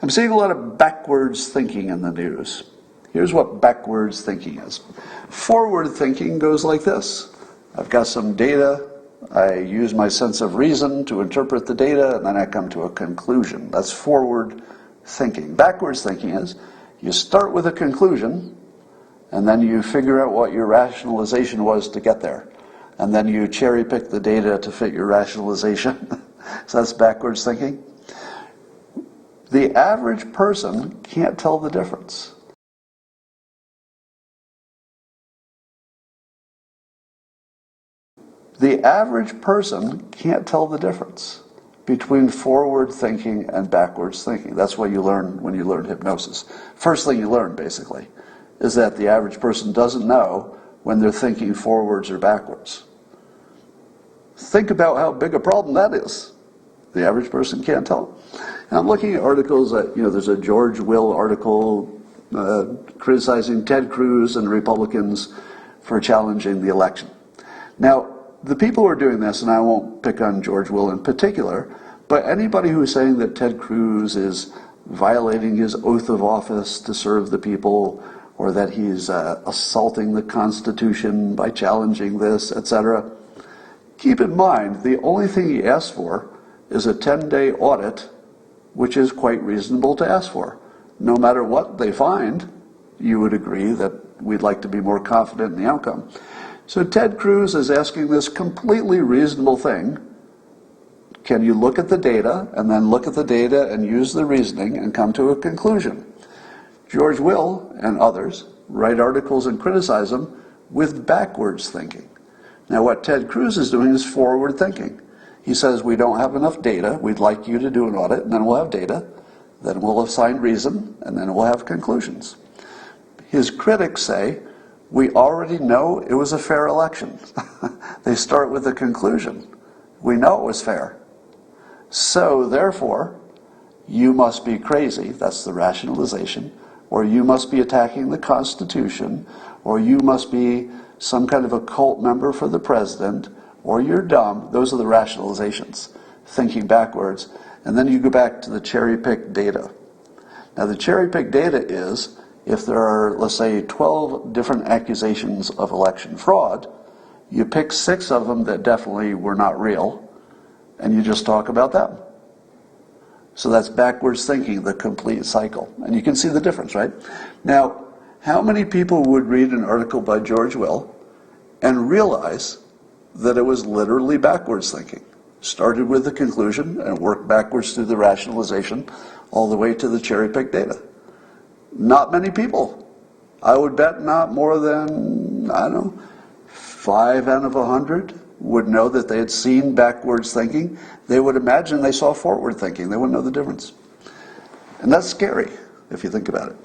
I'm seeing a lot of backwards thinking in the news. Here's what backwards thinking is. Forward thinking goes like this. I've got some data, I use my sense of reason to interpret the data, and then I come to a conclusion. That's forward thinking. Backwards thinking is, you start with a conclusion, and then you figure out what your rationalization was to get there. And then you cherry pick the data to fit your rationalization. So that's backwards thinking. The average person can't tell the difference. The average person can't tell the difference between forward thinking and backwards thinking. That's what you learn when you learn hypnosis. First thing you learn, basically, is that the average person doesn't know when they're thinking forwards or backwards. Think about how big a problem that is. The average person can't tell. And I'm looking at articles that, there's a George Will article criticizing Ted Cruz and Republicans for challenging the election. Now, the people who are doing this, and I won't pick on George Will in particular, but anybody who's saying that Ted Cruz is violating his oath of office to serve the people, or that he's assaulting the Constitution by challenging this, etc., keep in mind, the only thing he asked for is a 10-day audit, which is quite reasonable to ask for. No matter what they find, you would agree that we'd like to be more confident in the outcome. So Ted Cruz is asking this completely reasonable thing. Can you look at the data, and then look at the data and use the reasoning and come to a conclusion? George Will and others write articles and criticize them with backwards thinking. Now what Ted Cruz is doing is forward thinking. He says, we don't have enough data, we'd like you to do an audit, and then we'll have data, then we'll assign reason, and then we'll have conclusions. His critics say, we already know it was a fair election. They start with a conclusion. We know it was fair. So therefore, you must be crazy, that's the rationalization, or you must be attacking the Constitution, or you must be some kind of a cult member for the president, or you're dumb. Those are the rationalizations, thinking backwards. And then you go back to the cherry-picked data. Now the cherry-picked data is, if there are, let's say, 12 different accusations of election fraud, you pick 6 of them that definitely were not real, and you just talk about them. So that's backwards thinking, the complete cycle. And you can see the difference, right? Now, how many people would read an article by George Will and realize that it was literally backwards thinking? Started with the conclusion and worked backwards through the rationalization all the way to the cherry-picked data. Not many people. I would bet not more than, 5 out of 100 would know that they had seen backwards thinking. They would imagine they saw forward thinking. They wouldn't know the difference. And that's scary if you think about it.